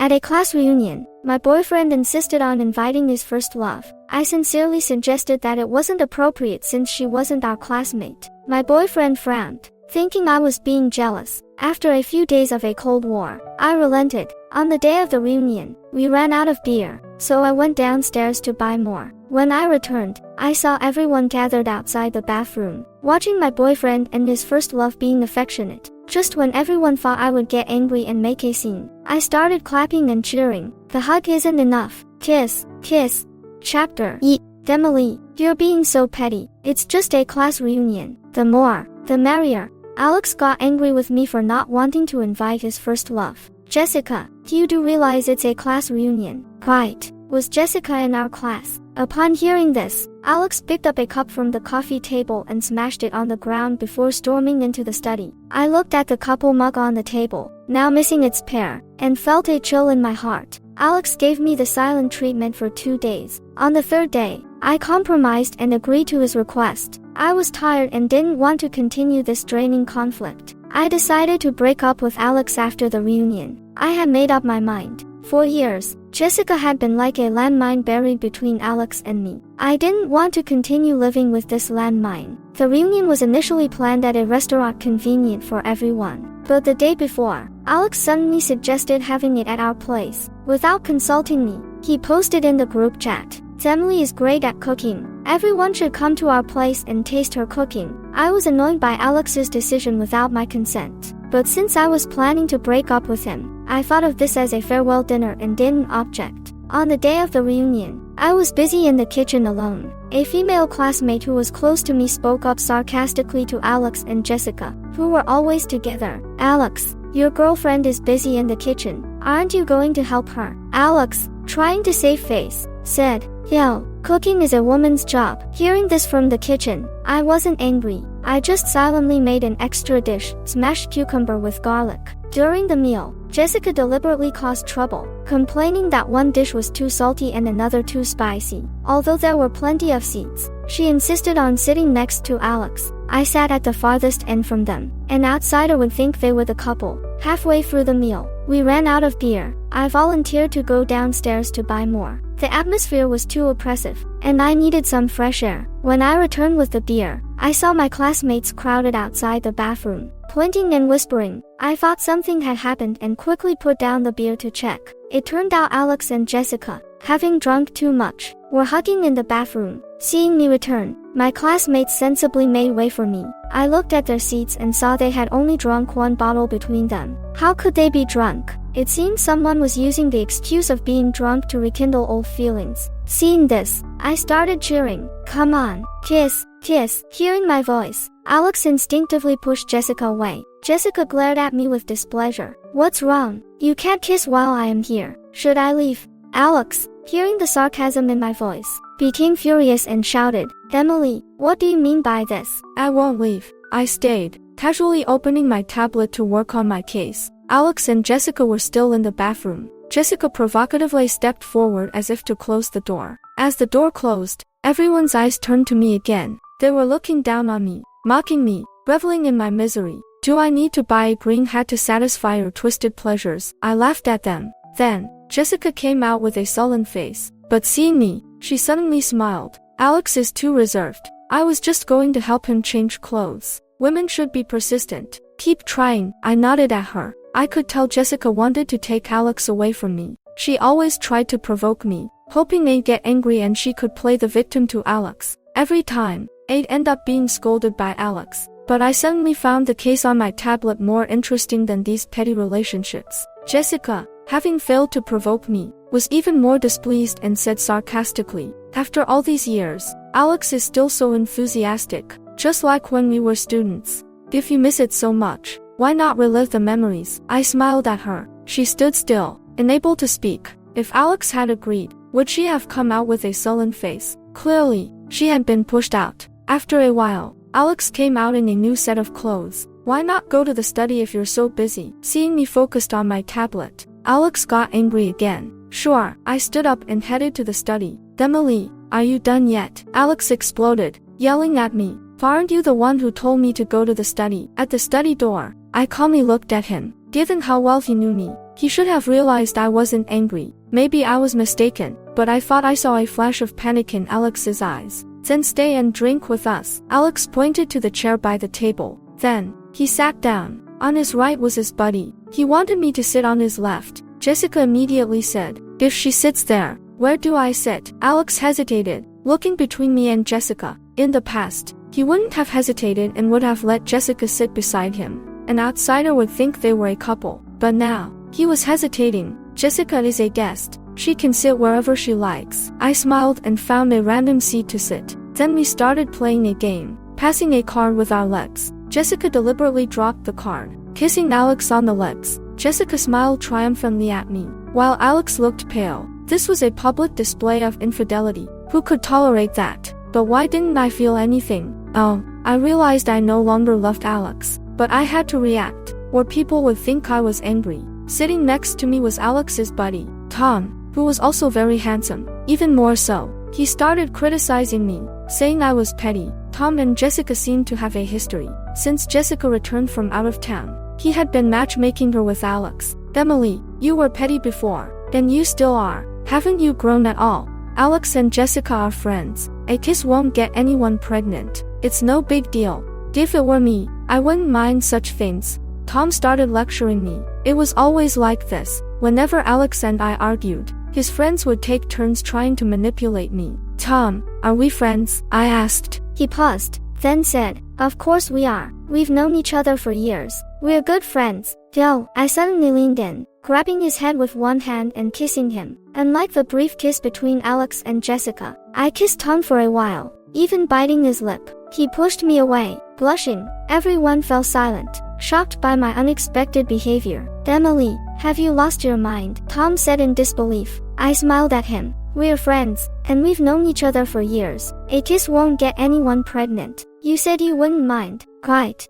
At a class reunion, my boyfriend insisted on inviting his first love. I sincerely suggested that it wasn't appropriate since she wasn't our classmate. My boyfriend frowned, thinking I was being jealous. After a few days of a cold war, I relented. On the day of the reunion, we ran out of beer, so I went downstairs to buy more. When I returned, I saw everyone gathered outside the bathroom, watching my boyfriend and his first love being affectionate. Just when everyone thought I would get angry and make a scene, I started clapping and cheering. The hug isn't enough. Kiss, kiss. Chapter E. Emily, you're being so petty. It's just a class reunion. The more, the merrier. Alex got angry with me for not wanting to invite his first love. Jessica, you do realize it's a class reunion, right? Was Jessica in our class? Upon hearing this, Alex picked up a cup from the coffee table and smashed it on the ground before storming into the study. I looked at the couple mug on the table, now missing its pair, and felt a chill in my heart. Alex gave me the silent treatment for 2 days. On the third day, I compromised and agreed to his request. I was tired and didn't want to continue this draining conflict. I decided to break up with Alex after the reunion. I had made up my mind. For years, Jessica had been like a landmine buried between Alex and me. I didn't want to continue living with this landmine. The reunion was initially planned at a restaurant convenient for everyone. But the day before, Alex suddenly suggested having it at our place. Without consulting me, he posted in the group chat, "Emily is great at cooking. Everyone should come to our place and taste her cooking." I was annoyed by Alex's decision without my consent. But since I was planning to break up with him, I thought of this as a farewell dinner and didn't object. On the day of the reunion, I was busy in the kitchen alone. A female classmate who was close to me spoke up sarcastically to Alex and Jessica, who were always together. "Alex, your girlfriend is busy in the kitchen. Aren't you going to help her?" Alex, trying to save face, said, "Yo, cooking is a woman's job." Hearing this from the kitchen, I wasn't angry. I just silently made an extra dish, smashed cucumber with garlic. During the meal, Jessica deliberately caused trouble, complaining that one dish was too salty and another too spicy. Although there were plenty of seats, she insisted on sitting next to Alex. I sat at the farthest end from them. An outsider would think they were the couple. Halfway through the meal, we ran out of beer. I volunteered to go downstairs to buy more. The atmosphere was too oppressive, and I needed some fresh air. When I returned with the beer, I saw my classmates crowded outside the bathroom, pointing and whispering. I thought something had happened and quickly put down the beer to check. It turned out Alex and Jessica, having drunk too much, were hugging in the bathroom. Seeing me return, my classmates sensibly made way for me. I looked at their seats and saw they had only drunk one bottle between them. How could they be drunk? It seemed someone was using the excuse of being drunk to rekindle old feelings. Seeing this, I started cheering. "Come on, kiss, kiss." Hearing my voice, Alex instinctively pushed Jessica away. Jessica glared at me with displeasure. "What's wrong? You can't kiss while I am here. Should I leave?" Alex, hearing the sarcasm in my voice, became furious and shouted, "Emily, what do you mean by this?" "I won't leave." I stayed, casually opening my tablet to work on my case. Alex and Jessica were still in the bathroom. Jessica provocatively stepped forward as if to close the door. As the door closed, everyone's eyes turned to me again. They were looking down on me, mocking me, reveling in my misery. Do I need to buy a green hat to satisfy your twisted pleasures? I laughed at them. Then, Jessica came out with a sullen face. But seeing me, she suddenly smiled. Alex is too reserved. I was just going to help him change clothes. Women should be persistent. Keep trying. I nodded at her. I could tell Jessica wanted to take Alex away from me. She always tried to provoke me, hoping I'd get angry and she could play the victim to Alex. Every time, I'd end up being scolded by Alex. But I suddenly found the case on my tablet more interesting than these petty relationships. Jessica, having failed to provoke me, was even more displeased and said sarcastically, "After all these years, Alex is still so enthusiastic, just like when we were students. If you miss it so much, why not relive the memories?" I smiled at her. She stood still, unable to speak. If Alex had agreed, would she have come out with a sullen face? Clearly, she had been pushed out. After a while, Alex came out in a new set of clothes. "Why not go to the study if you're so busy?" Seeing me focused on my tablet, Alex got angry again. "Sure." I stood up and headed to the study. "Emily, are you done yet?" Alex exploded, yelling at me. "Aren't you the one who told me to go to the study?" At the study door, I calmly looked at him. Given how well he knew me, He should have realized I wasn't angry. Maybe I was mistaken, but I thought I saw a flash of panic in Alex's eyes. Then stay and drink with us. Alex pointed to the chair by the table. Then, he sat down. On his right was his buddy. He wanted me to sit on his left. Jessica immediately said, "If she sits there, where do I sit?" Alex hesitated, looking between me and Jessica. In the past, he wouldn't have hesitated and would have let Jessica sit beside him. An outsider would think they were a couple. But now, he was hesitating. Jessica is a guest. She can sit wherever she likes. I smiled and found a random seat to sit. Then we started playing a game, passing a card with our legs. Jessica deliberately dropped the card, kissing Alex on the lips. Jessica smiled triumphantly at me, while Alex looked pale. This was a public display of infidelity. Who could tolerate that? But why didn't I feel anything? Oh, I realized I no longer loved Alex. But I had to react, or people would think I was angry. Sitting next to me was Alex's buddy, Tom, who was also very handsome. Even more so, he started criticizing me, saying I was petty. Tom and Jessica seemed to have a history. Since Jessica returned from out of town, he had been matchmaking her with Alex. "Emily, you were petty before, and you still are. Haven't you grown at all? Alex and Jessica are friends. A kiss won't get anyone pregnant. It's no big deal. If it were me, I wouldn't mind such things." Tom started lecturing me. It was always like this. Whenever Alex and I argued, his friends would take turns trying to manipulate me. "Tom, are we friends?" I asked. He paused, then said, "Of course we are. We've known each other for years. We're good friends." Yo, I suddenly leaned in, grabbing his head with one hand and kissing him. Unlike the brief kiss between Alex and Jessica, I kissed Tom for a while, even biting his lip. He pushed me away, blushing. Everyone fell silent, shocked by my unexpected behavior. "Emily, have you lost your mind?" Tom said in disbelief. I smiled at him. "We're friends, and we've known each other for years. A kiss won't get anyone pregnant. You said you wouldn't mind." "Quite."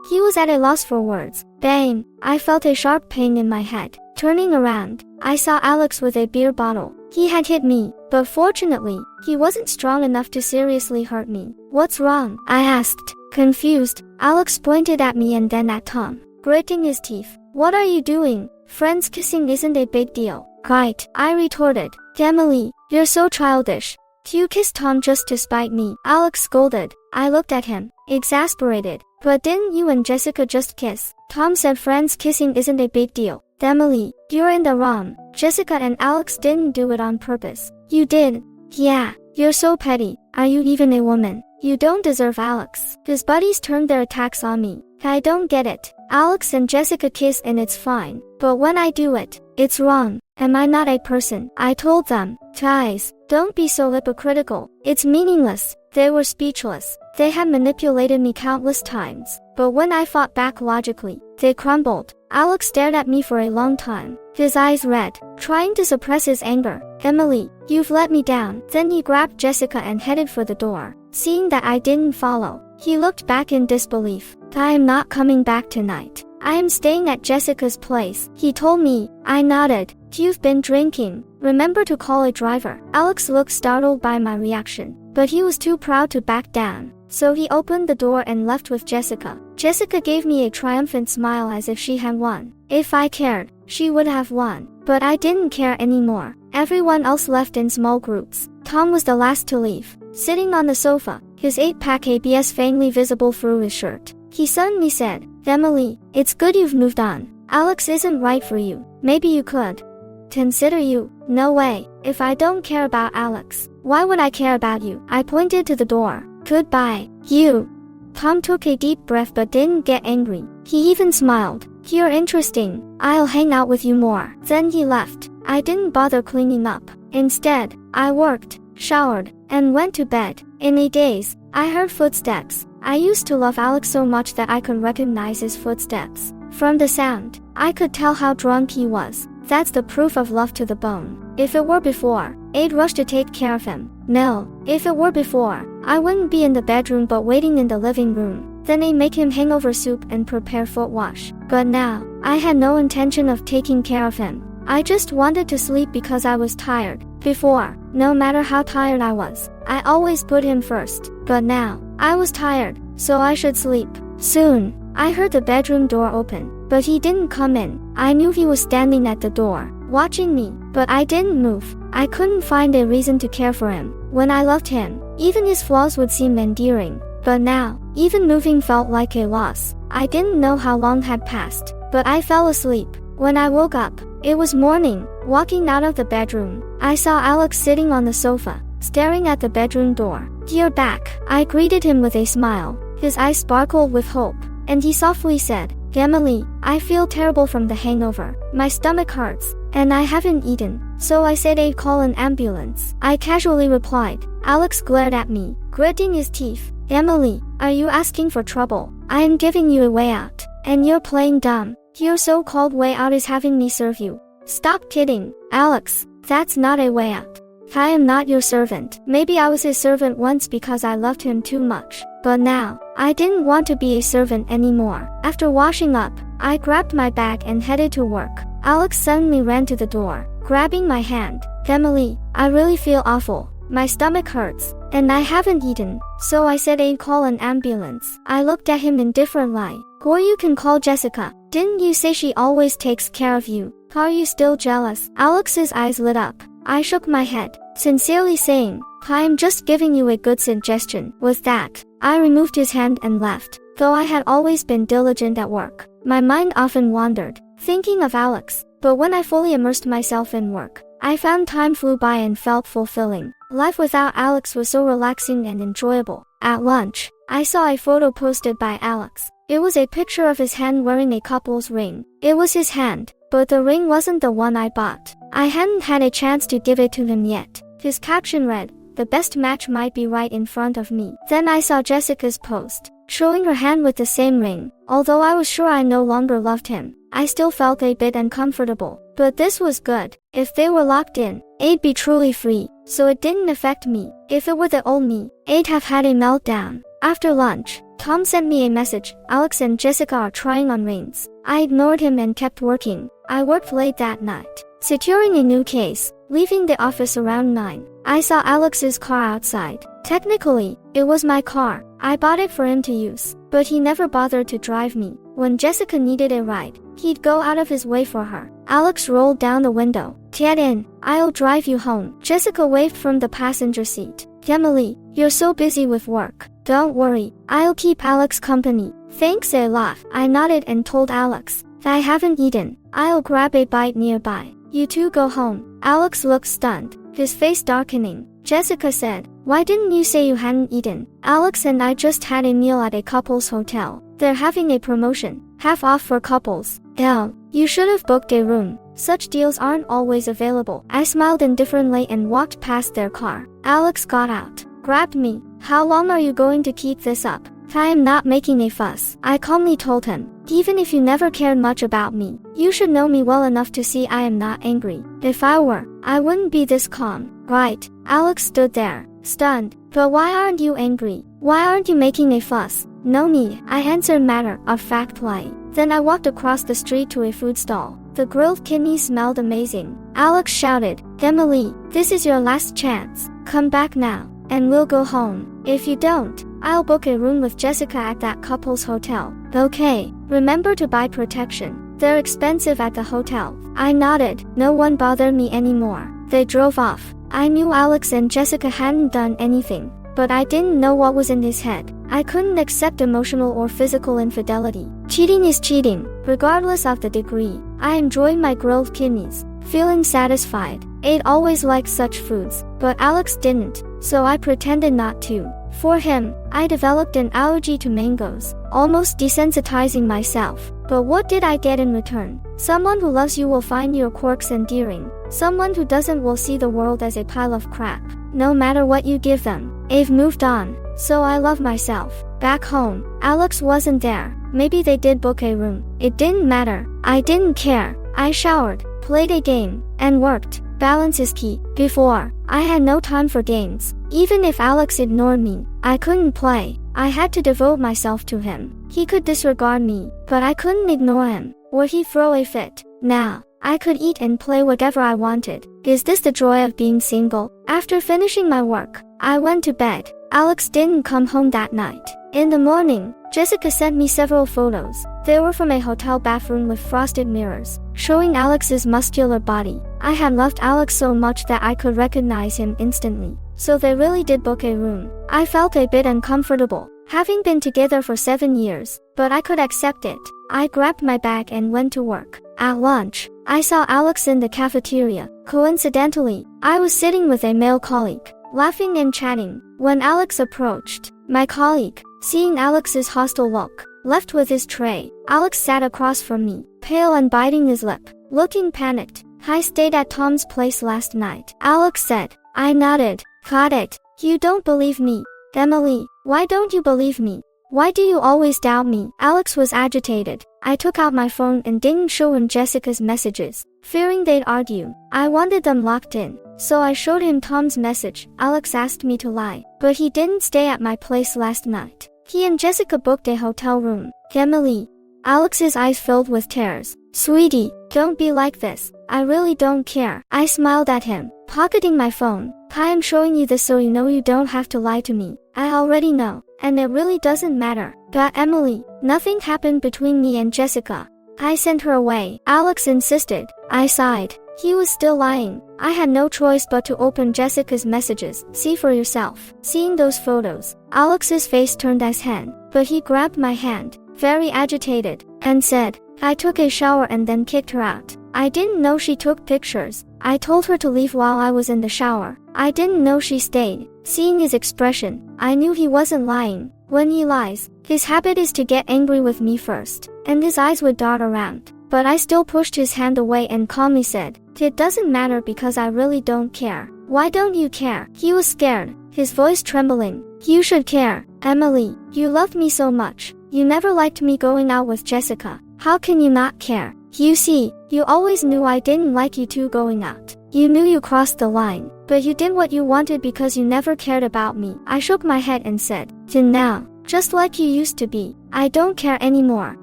He was at a loss for words. Bang! I felt a sharp pain in my head. Turning around, I saw Alex with a beer bottle. He had hit me, but fortunately, he wasn't strong enough to seriously hurt me. "What's wrong?" I asked. Confused, Alex pointed at me and then at Tom, gritting his teeth. "What are you doing? Friends kissing isn't a big deal." "Quite," I retorted. "Emily, you're so childish. You kissed Tom just to spite me," Alex scolded. I looked at him, exasperated. "But didn't you and Jessica just kiss?" Tom said friends kissing isn't a big deal. "Emily, you're in the wrong. Jessica and Alex didn't do it on purpose." "You did." "Yeah, you're so petty. Are you even a woman? You don't deserve Alex." His buddies turned their attacks on me. "I don't get it. Alex and Jessica kiss and it's fine. But when I do it, it's wrong. Am I not a person?" I told them. "Guys, don't be so hypocritical. It's meaningless." They were speechless. They had manipulated me countless times. But when I fought back logically, they crumbled. Alex stared at me for a long time, his eyes red, trying to suppress his anger. "Emily, you've let me down." Then he grabbed Jessica and headed for the door. Seeing that I didn't follow, he looked back in disbelief. "I am not coming back tonight. I am staying at Jessica's place," he told me. I nodded. "You've been drinking. Remember to call a driver." Alex looked startled by my reaction, but he was too proud to back down. So he opened the door and left with Jessica. Jessica gave me a triumphant smile as if she had won. If I cared, she would have won. But I didn't care anymore. Everyone else left in small groups. Tom was the last to leave. Sitting on the sofa, his 8-pack ABS faintly visible through his shirt, he suddenly said, "Emily, it's good you've moved on. Alex isn't right for you. Maybe you could consider you." "No way. If I don't care about Alex, why would I care about you?" I pointed to the door. "Goodbye, you." Tom took a deep breath but didn't get angry. He even smiled. "You're interesting. I'll hang out with you more." Then he left. I didn't bother cleaning up. Instead, I worked, showered, and went to bed. In a daze, I heard footsteps. I used to love Alex so much that I could recognize his footsteps. From the sound, I could tell how drunk he was. That's the proof of love to the bone. If it were before, I'd rush to take care of him. No, if it were before, I wouldn't be in the bedroom but waiting in the living room. Then I'd make him hangover soup and prepare foot wash. But now, I had no intention of taking care of him. I just wanted to sleep because I was tired. Before, no matter how tired I was, I always put him first. But now, I was tired, so I should sleep. Soon, I heard the bedroom door open. but he didn't come in. I knew he was standing at the door, watching me, but I didn't move. I couldn't find a reason to care for him. When I loved him, even his flaws would seem endearing. But now, even moving felt like a loss. I didn't know how long had passed, but I fell asleep. When I woke up, it was morning. Walking out of the bedroom, I saw Alex sitting on the sofa, staring at the bedroom door. "You're back." I greeted him with a smile. His eyes sparkled with hope, and he softly said, "Emily, I feel terrible from the hangover. My stomach hurts, and I haven't eaten, so I said I'd call an ambulance." I casually replied. Alex glared at me, gritting his teeth. "Emily, are you asking for trouble? I am giving you a way out, and you're playing dumb. Your so-called way out is having me serve you." "Stop kidding, Alex. That's not a way out. I am not your servant." Maybe I was his servant once because I loved him too much, but now, I didn't want to be a servant anymore. After washing up, I grabbed my bag and headed to work. Alex suddenly ran to the door, grabbing my hand. "Emily, I really feel awful. My stomach hurts, and I haven't eaten, so I said I'd call an ambulance." I looked at him in different light. "Or you can call Jessica. Didn't you say she always takes care of you? Are you still jealous?" Alex's eyes lit up. I shook my head, sincerely saying, "I am just giving you a good suggestion." With that, I removed his hand and left. Though I had always been diligent at work, my mind often wandered, thinking of Alex. But when I fully immersed myself in work, I found time flew by and felt fulfilling. Life without Alex was so relaxing and enjoyable. At lunch, I saw a photo posted by Alex. It was a picture of his hand wearing a couple's ring. It was his hand, but the ring wasn't the one I bought. I hadn't had a chance to give it to him yet. His caption read, "The best match might be right in front of me." Then I saw Jessica's post, showing her hand with the same ring. Although I was sure I no longer loved him, I still felt a bit uncomfortable. But this was good. If they were locked in, I'd be truly free, so it didn't affect me. If it were the old me, I'd have had a meltdown. After lunch, Tom sent me a message. "Alex and Jessica are trying on rings." I ignored him and kept working. I worked late that night, securing a new case, leaving the office around 9. I saw Alex's car outside. Technically, it was my car. I bought it for him to use, but he never bothered to drive me. When Jessica needed a ride, he'd go out of his way for her. Alex rolled down the window. "Get in, I'll drive you home." Jessica waved from the passenger seat. "Emily, you're so busy with work. Don't worry, I'll keep Alex company." "Thanks a lot." I nodded and told Alex, "I haven't eaten. I'll grab a bite nearby. You two go home." Alex looked stunned, his face darkening. Jessica said, "Why didn't you say you hadn't eaten?" "Alex and I just had a meal at a couple's hotel. They're having a promotion, half off for couples." "Oh, you should have booked a room. Such deals aren't always available." I smiled indifferently and walked past their car. Alex got out, grabbed me. "How long are you going to keep this up?" "I am not making a fuss," I calmly told him. "Even if you never cared much about me, you should know me well enough to see I am not angry. If I were, I wouldn't be this calm." "Right." Alex stood there, stunned. "But why aren't you angry? Why aren't you making a fuss?" "No need," I answered, matter of factly. Then I walked across the street to a food stall. The grilled kidneys smelled amazing. Alex shouted, "Emily, this is your last chance. Come back now, and we'll go home. If you don't, I'll book a room with Jessica at that couple's hotel." "Okay, remember to buy protection. They're expensive at the hotel." I nodded. No one bothered me anymore. They drove off. I knew Alex and Jessica hadn't done anything, but I didn't know what was in his head. I couldn't accept emotional or physical infidelity. Cheating is cheating, regardless of the degree. I enjoyed my grilled kidneys, feeling satisfied. I'd always liked such foods, but Alex didn't, so I pretended not to. For him, I developed an allergy to mangoes, almost desensitizing myself. But what did I get in return? Someone who loves you will find your quirks endearing. Someone who doesn't will see the world as a pile of crap, no matter what you give them. I've moved on, so I love myself. Back home, Alex wasn't there. Maybe they did book a room. It didn't matter. I didn't care. I showered, played a game, and worked. Balance is key. Before, I had no time for games. Even if Alex ignored me, I couldn't play. I had to devote myself to him. He could disregard me, but I couldn't ignore him, or he'd throw a fit. Now, I could eat and play whatever I wanted. Is this the joy of being single? After finishing my work, I went to bed. Alex didn't come home that night. In the morning, Jessica sent me several photos. They were from a hotel bathroom with frosted mirrors, showing Alex's muscular body. I had loved Alex so much that I could recognize him instantly. So they really did book a room. I felt a bit uncomfortable, having been together for 7 years, but I could accept it. I grabbed my bag and went to work. At lunch, I saw Alex in the cafeteria. Coincidentally, I was sitting with a male colleague, laughing and chatting. When Alex approached, my colleague, seeing Alex's hostile look, left with his tray. Alex sat across from me, pale and biting his lip, looking panicked. I stayed at Tom's place last night, Alex said. I nodded. Got it. You don't believe me. Emily, why don't you believe me? Why do you always doubt me? Alex was agitated. I took out my phone and didn't show him Jessica's messages, fearing they'd argue. I wanted them locked in, so I showed him Tom's message. Alex asked me to lie, but he didn't stay at my place last night. He and Jessica booked a hotel room. Emily. Alex's eyes filled with tears. Sweetie, don't be like this. I really don't care. I smiled at him, pocketing my phone. I am showing you this so you know you don't have to lie to me. I already know, and it really doesn't matter. But Emily, nothing happened between me and Jessica. I sent her away. Alex insisted. I sighed. He was still lying. I had no choice but to open Jessica's messages. See for yourself. Seeing those photos, Alex's face turned ashen, but he grabbed my hand, very agitated, and said, I took a shower and then kicked her out. I didn't know she took pictures. I told her to leave while I was in the shower. I didn't know she stayed. Seeing his expression, I knew he wasn't lying. When he lies, his habit is to get angry with me first, and his eyes would dart around. But I still pushed his hand away and calmly said, it doesn't matter because I really don't care. Why don't you care? He was scared, his voice trembling. You should care. Emily, you loved me so much. You never liked me going out with Jessica. How can you not care? You see, you always knew I didn't like you two going out. You knew you crossed the line, but you did what you wanted because you never cared about me. I shook my head and said, till now, just like you used to be. I don't care anymore.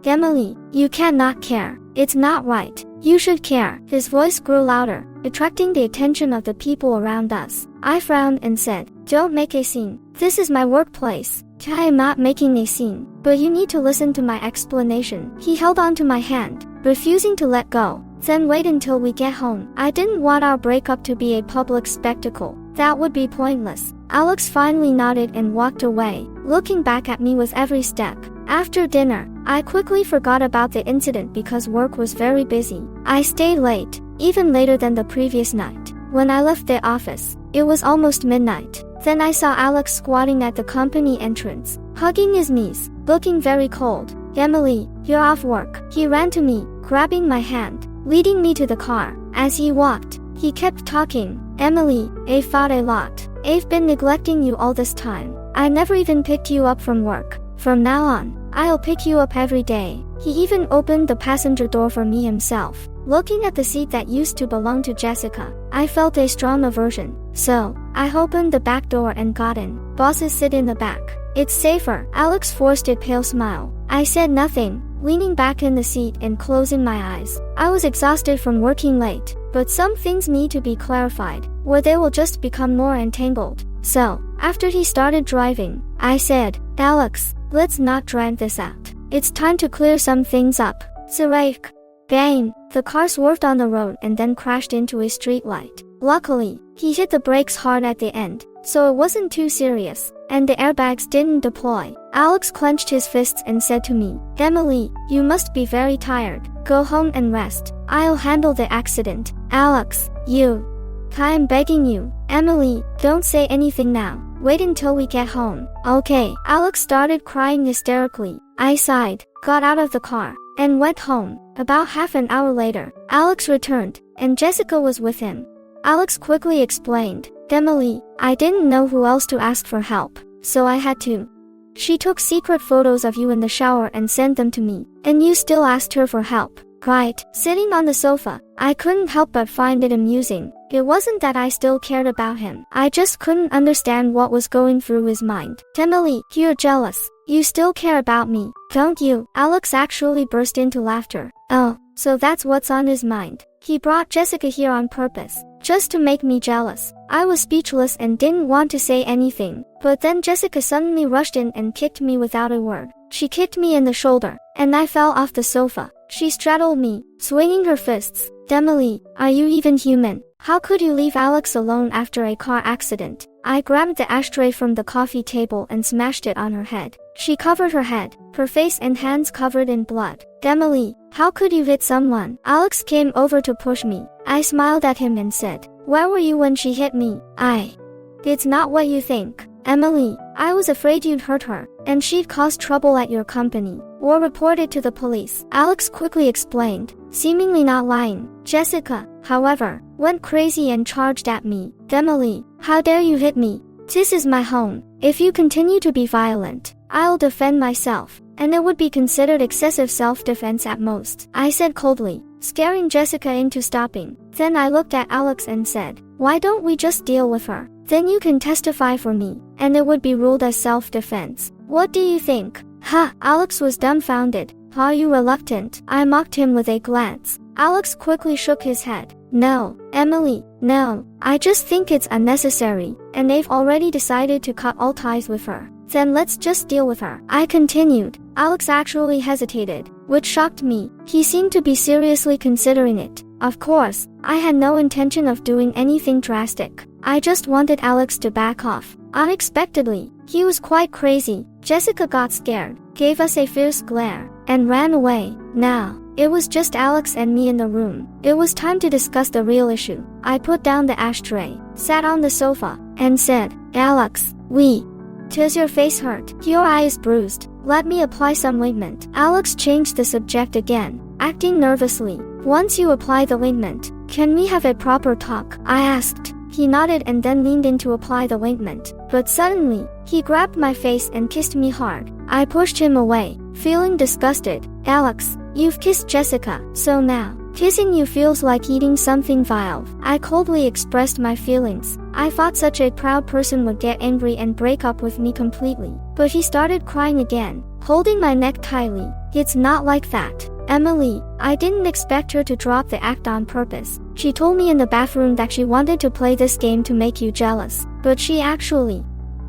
Emily, you cannot care. It's not right. You should care. His voice grew louder, attracting the attention of the people around us. I frowned and said, don't make a scene. This is my workplace. I am not making a scene, but you need to listen to my explanation. He held onto my hand, refusing to let go. Then wait until we get home. I didn't want our breakup to be a public spectacle. That would be pointless. Alex finally nodded and walked away, looking back at me with every step. After dinner, I quickly forgot about the incident because work was very busy. I stayed late, even later than the previous night. When I left the office, it was almost midnight. Then I saw Alex squatting at the company entrance, hugging his knees, looking very cold. Emily, you're off work. He ran to me, grabbing my hand, leading me to the car. As he walked, he kept talking. Emily, I've thought a lot. I've been neglecting you all this time. I never even picked you up from work. From now on, I'll pick you up every day. He even opened the passenger door for me himself. Looking at the seat that used to belong to Jessica, I felt a strong aversion. So, I opened the back door and got in. Bosses sit in the back. It's safer. Alex forced a pale smile. I said nothing, leaning back in the seat and closing my eyes. I was exhausted from working late, but some things need to be clarified, or they will just become more entangled. So, after he started driving, I said, Alex, let's not drag this out. It's time to clear some things up. Zurich. Bang! The car swerved on the road and then crashed into a street light. Luckily, he hit the brakes hard at the end, so it wasn't too serious, and the airbags didn't deploy. Alex clenched his fists and said to me, Emily, you must be very tired. Go home and rest. I'll handle the accident. Alex, you. I am begging you. Emily, don't say anything now. Wait until we get home. Okay. Alex started crying hysterically. I sighed, got out of the car, and went home. About half an hour later, Alex returned, and Jessica was with him. Alex quickly explained, Emily, I didn't know who else to ask for help, so I had to. She took secret photos of you in the shower and sent them to me, and you still asked her for help. Right. Sitting on the sofa, I couldn't help but find it amusing. It wasn't that I still cared about him. I just couldn't understand what was going through his mind. Emily, you're jealous. You still care about me, don't you? Alex actually burst into laughter. Oh, so that's what's on his mind. He brought Jessica here on purpose, just to make me jealous. I was speechless and didn't want to say anything, but then Jessica suddenly rushed in and kicked me without a word. She kicked me in the shoulder, and I fell off the sofa. She straddled me, swinging her fists. "Emily, are you even human? How could you leave Alex alone after a car accident?" I grabbed the ashtray from the coffee table and smashed it on her head. She covered her head, her face and hands covered in blood. "Emily, how could you hit someone?" Alex came over to push me. I smiled at him and said, "Where were you when she hit me?" It's not what you think. Emily, I was afraid you'd hurt her, and she'd cause trouble at your company, or report it to the police. Alex quickly explained, seemingly not lying. Jessica, however, went crazy and charged at me. "Emily, how dare you hit me? This is my home. If you continue to be violent, I'll defend myself, and it would be considered excessive self-defense at most," I said coldly, scaring Jessica into stopping. Then I looked at Alex and said, "Why don't we just deal with her? Then you can testify for me, and it would be ruled as self-defense. What do you think?" "Ha!" Alex was dumbfounded. "Are you reluctant?" I mocked him with a glance. Alex quickly shook his head. "No, Emily, no. I just think it's unnecessary, and they've already decided to cut all ties with her. Then let's just deal with her," I continued. Alex actually hesitated, which shocked me. He seemed to be seriously considering it. Of course, I had no intention of doing anything drastic. I just wanted Alex to back off. Unexpectedly, he was quite crazy. Jessica got scared, gave us a fierce glare, and ran away. Now, it was just Alex and me in the room. It was time to discuss the real issue. I put down the ashtray, sat on the sofa, and said, "Alex, does your face hurt? Your eye is bruised. Let me apply some ointment." Alex changed the subject again, acting nervously. "Once you apply the ointment, can we have a proper talk?" I asked. He nodded and then leaned in to apply the ointment. But suddenly, he grabbed my face and kissed me hard. I pushed him away, feeling disgusted. "Alex, you've kissed Jessica, so now, kissing you feels like eating something vile." I coldly expressed my feelings. I thought such a proud person would get angry and break up with me completely. But he started crying again, holding my neck tightly. "It's not like that, Emily. I didn't expect her to drop the act on purpose. She told me in the bathroom that she wanted to play this game to make you jealous. But she actually...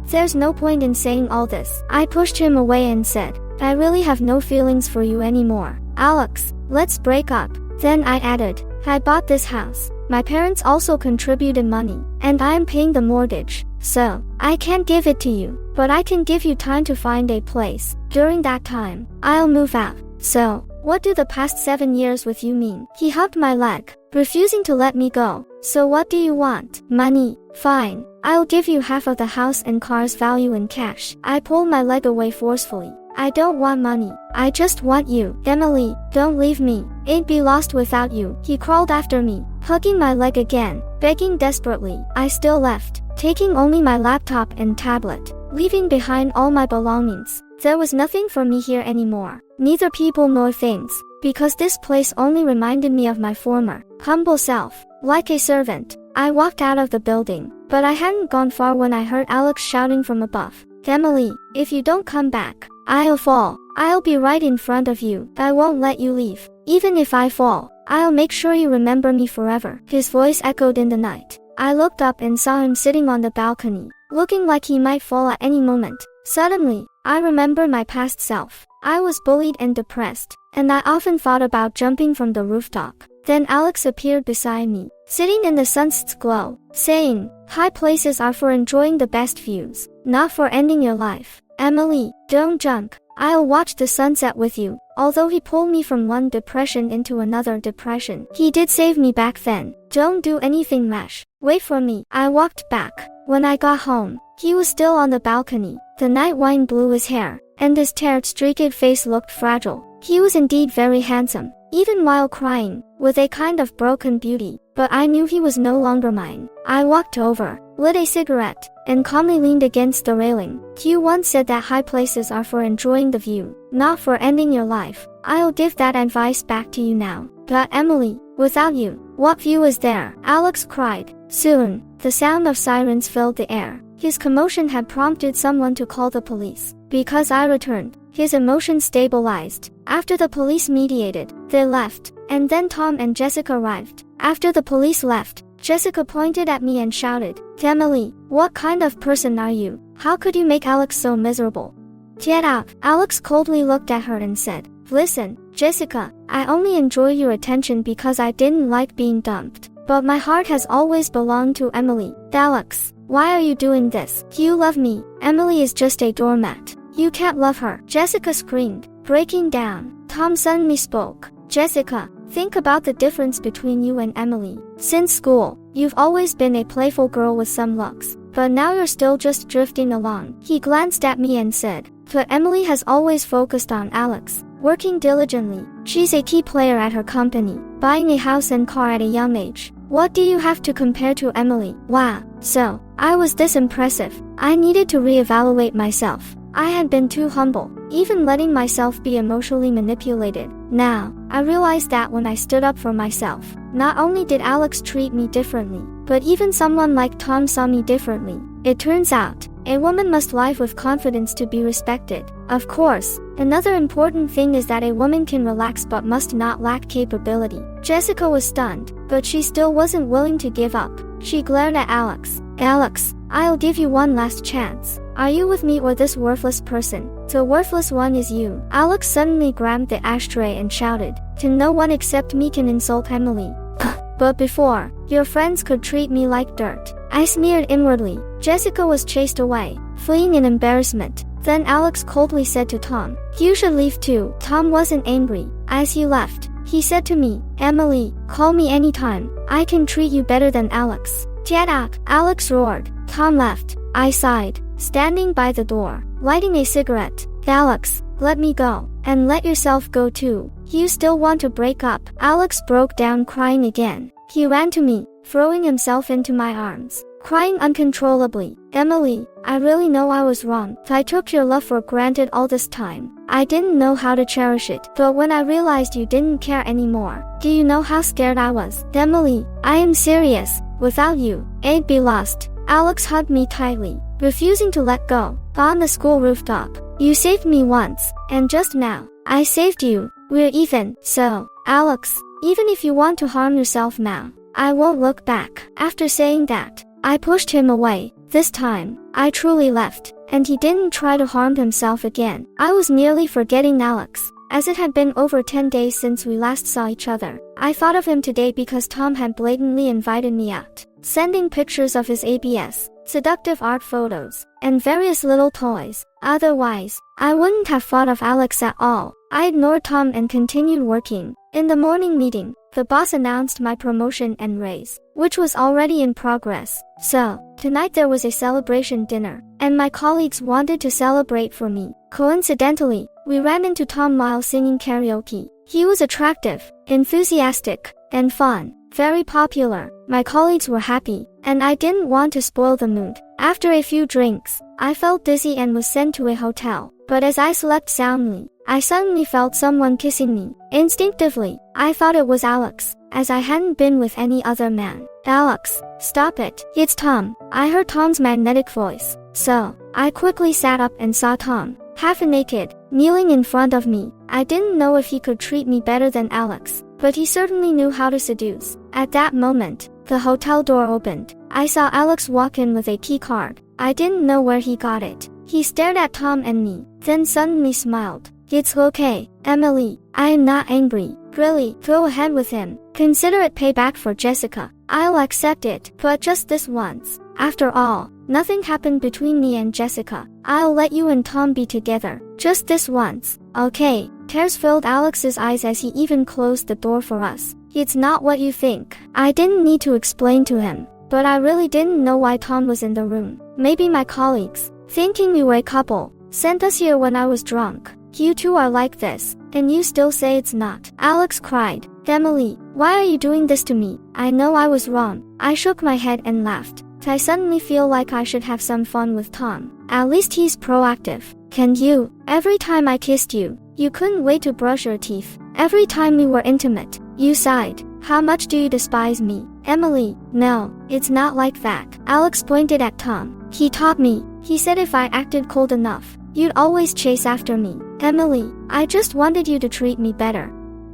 There's no point in saying all this." I pushed him away and said, "I really have no feelings for you anymore. Alex, let's break up." Then I added, "I bought this house. My parents also contributed money, and I am paying the mortgage. So, I can't give it to you, but I can give you time to find a place. During that time, I'll move out. So, what do the past 7 years with you mean?" He hugged my leg, refusing to let me go. "So what do you want? Money? Fine. I'll give you half of the house and car's value in cash." I pulled my leg away forcefully. "I don't want money. I just want you. Emily, don't leave me. I'd be lost without you." He crawled after me, hugging my leg again, begging desperately. I still left, taking only my laptop and tablet, leaving behind all my belongings. There was nothing for me here anymore, neither people nor things, because this place only reminded me of my former, humble self. Like a servant, I walked out of the building, but I hadn't gone far when I heard Alex shouting from above, "Emily, if you don't come back, I'll fall. I'll be right in front of you. I won't let you leave. Even if I fall, I'll make sure you remember me forever." His voice echoed in the night. I looked up and saw him sitting on the balcony, looking like he might fall at any moment. Suddenly, I remembered my past self. I was bullied and depressed, and I often thought about jumping from the rooftop. Then Alex appeared beside me, sitting in the sunset's glow, saying, "High places are for enjoying the best views, not for ending your life. Emily, don't jump. I'll watch the sunset with you." Although he pulled me from one depression into another depression, he did save me back then. "Don't do anything rash. Wait for me." I walked back. When I got home, he was still on the balcony. The night wind blew his hair, and his tired, streaked face looked fragile. He was indeed very handsome, even while crying, with a kind of broken beauty. But I knew he was no longer mine. I walked over, lit a cigarette, and calmly leaned against the railing. "You once said that high places are for enjoying the view, not for ending your life. I'll give that advice back to you now. But Emily, without you, what view is there?" Alex cried. Soon, the sound of sirens filled the air. His commotion had prompted someone to call the police. Because I returned, his emotions stabilized. After the police mediated, they left, and then Tom and Jessica arrived. After the police left, Jessica pointed at me and shouted, "Emily, what kind of person are you? How could you make Alex so miserable?" "Get out." Alex coldly looked at her and said, "Listen, Jessica, I only enjoy your attention because I didn't like being dumped. But my heart has always belonged to Emily." "Alex, why are you doing this? You love me. Emily is just a doormat. You can't love her," Jessica screamed, breaking down. Tom suddenly spoke. "Jessica, think about the difference between you and Emily. Since school, you've always been a playful girl with some looks, but now you're still just drifting along." He glanced at me and said, "But Emily has always focused on Alex, working diligently. She's a key player at her company, buying a house and car at a young age. What do you have to compare to Emily?" Wow, so I was this impressive. I needed to reevaluate myself. I had been too humble, even letting myself be emotionally manipulated. Now, I realized that when I stood up for myself, not only did Alex treat me differently, but even someone like Tom saw me differently. It turns out, a woman must live with confidence to be respected. Of course, another important thing is that a woman can relax but must not lack capability. Jessica was stunned, but she still wasn't willing to give up. She glared at Alex. "Alex, I'll give you one last chance. Are you with me or this worthless person?" "The worthless one is you." Alex suddenly grabbed the ashtray and shouted, "No one except me can insult Emily. But before, your friends could treat me like dirt." I sneered inwardly. Jessica was chased away, fleeing in embarrassment. Then Alex coldly said to Tom, "You should leave too." Tom wasn't angry. As he left, he said to me, "Emily, call me anytime. I can treat you better than Alex." "Get out," Alex roared. Tom left. I sighed, standing by the door, lighting a cigarette. "Alex, let me go. And let yourself go too. You still want to break up?" Alex broke down crying again. He ran to me, throwing himself into my arms, crying uncontrollably. "Emily, I really know I was wrong. I took your love for granted all this time. I didn't know how to cherish it. But when I realized you didn't care anymore, do you know how scared I was? Emily, I am serious. Without you, I'd be lost." Alex hugged me tightly, refusing to let go. On the school rooftop, "You saved me once, and just now, I saved you. We're even. So, Alex, even if you want to harm yourself now, I won't look back." After saying that, I pushed him away. This time, I truly left, and he didn't try to harm himself again. I was nearly forgetting Alex, as it had been over 10 days since we last saw each other. I thought of him today because Tom had blatantly invited me out, sending pictures of his ABS, seductive art photos, and various little toys. Otherwise, I wouldn't have thought of Alex at all. I ignored Tom and continued working. In the morning meeting, the boss announced my promotion and raise, which was already in progress. So, tonight there was a celebration dinner, and my colleagues wanted to celebrate for me. Coincidentally, we ran into Tom while singing karaoke. He was attractive, enthusiastic, and fun. Very popular. My colleagues were happy, and I didn't want to spoil the mood. After a few drinks, I felt dizzy and was sent to a hotel. But as I slept soundly, I suddenly felt someone kissing me. Instinctively, I thought it was Alex, as I hadn't been with any other man. "Alex, stop it. It's Tom." I heard Tom's magnetic voice. So, I quickly sat up and saw Tom, half naked, kneeling in front of me. I didn't know if he could treat me better than Alex, but he certainly knew how to seduce. At that moment, the hotel door opened. I saw Alex walk in with a key card. I didn't know where he got it. He stared at Tom and me, then suddenly smiled. "It's okay, Emily. I am not angry. Really, go ahead with him. Consider it payback for Jessica. I'll accept it, but just this once. After all, nothing happened between me and Jessica. I'll let you and Tom be together. Just this once, okay?" Tears filled Alex's eyes as he even closed the door for us. "It's not what you think." I didn't need to explain to him, but I really didn't know why Tom was in the room. Maybe my colleagues, thinking we were a couple, sent us here when I was drunk. "You two are like this, and you still say it's not." Alex cried. "Emily, why are you doing this to me? I know I was wrong." I shook my head and laughed. I suddenly feel like I should have some fun with Tom. At least he's proactive. "Can you? Every time I kissed you, you couldn't wait to brush your teeth. Every time we were intimate, you sighed. How much do you despise me?" "Emily, no, it's not like that." Alex pointed at Tom. "He taught me. He said if I acted cold enough, you'd always chase after me." "Emily, I just wanted you to treat me better."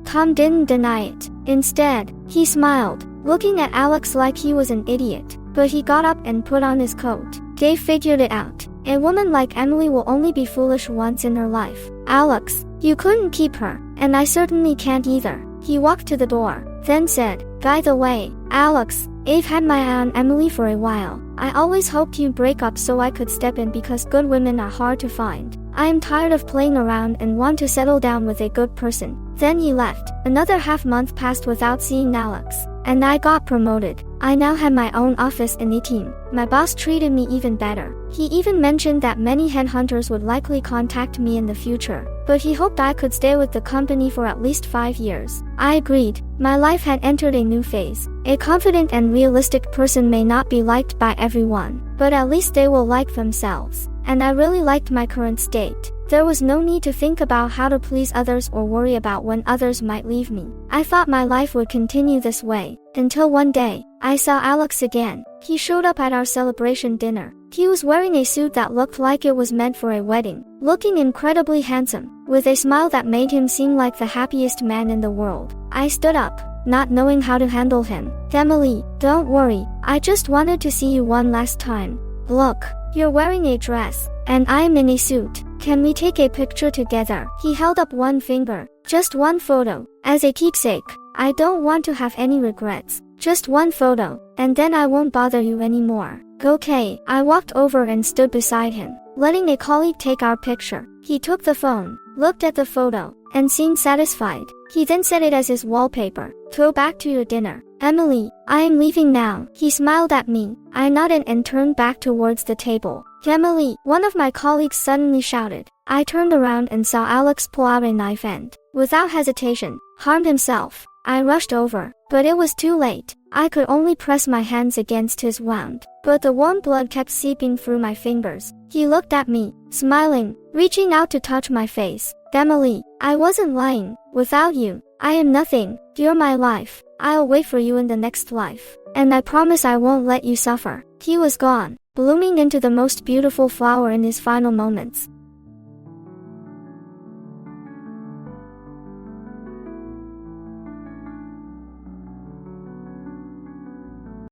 Tom didn't deny it. Instead, he smiled, looking at Alex like he was an idiot. But he got up and put on his coat. Dave figured it out. A woman like Emily will only be foolish once in her life. Alex, you couldn't keep her, and I certainly can't either. He walked to the door, then said, by the way, Alex, I've had my eye on Emily for a while. I always hoped you'd break up so I could step in because good women are hard to find. I am tired of playing around and want to settle down with a good person. Then he left. Another half-month passed without seeing Alex, and I got promoted. I now had my own office and a team. My boss treated me even better. He even mentioned that many headhunters would likely contact me in the future, but he hoped I could stay with the company for at least 5 years. I agreed. My life had entered a new phase. A confident and realistic person may not be liked by everyone, but at least they will like themselves. And I really liked my current state. There was no need to think about how to please others or worry about when others might leave me. I thought my life would continue this way, until one day, I saw Alex again. He showed up at our celebration dinner. He was wearing a suit that looked like it was meant for a wedding, looking incredibly handsome, with a smile that made him seem like the happiest man in the world. I stood up, not knowing how to handle him. Emily, don't worry, I just wanted to see you one last time. Look, you're wearing a dress, and I'm in a suit. Can we take a picture together? He held up one finger. Just one photo. As a keepsake. I don't want to have any regrets. Just one photo, and then I won't bother you anymore. Okay. I walked over and stood beside him, letting a colleague take our picture. He took the phone, looked at the photo, and seemed satisfied. He then set it as his wallpaper. Go back to your dinner. Emily, I am leaving now. He smiled at me. I nodded and turned back towards the table. Emily, one of my colleagues suddenly shouted. I turned around and saw Alex pull out a knife and, without hesitation, harm himself. I rushed over, but it was too late. I could only press my hands against his wound, but the warm blood kept seeping through my fingers. He looked at me, smiling, reaching out to touch my face. Emily, I wasn't lying. Without you, I am nothing. You're my life. I'll wait for you in the next life, and I promise I won't let you suffer. He was gone, blooming into the most beautiful flower in his final moments.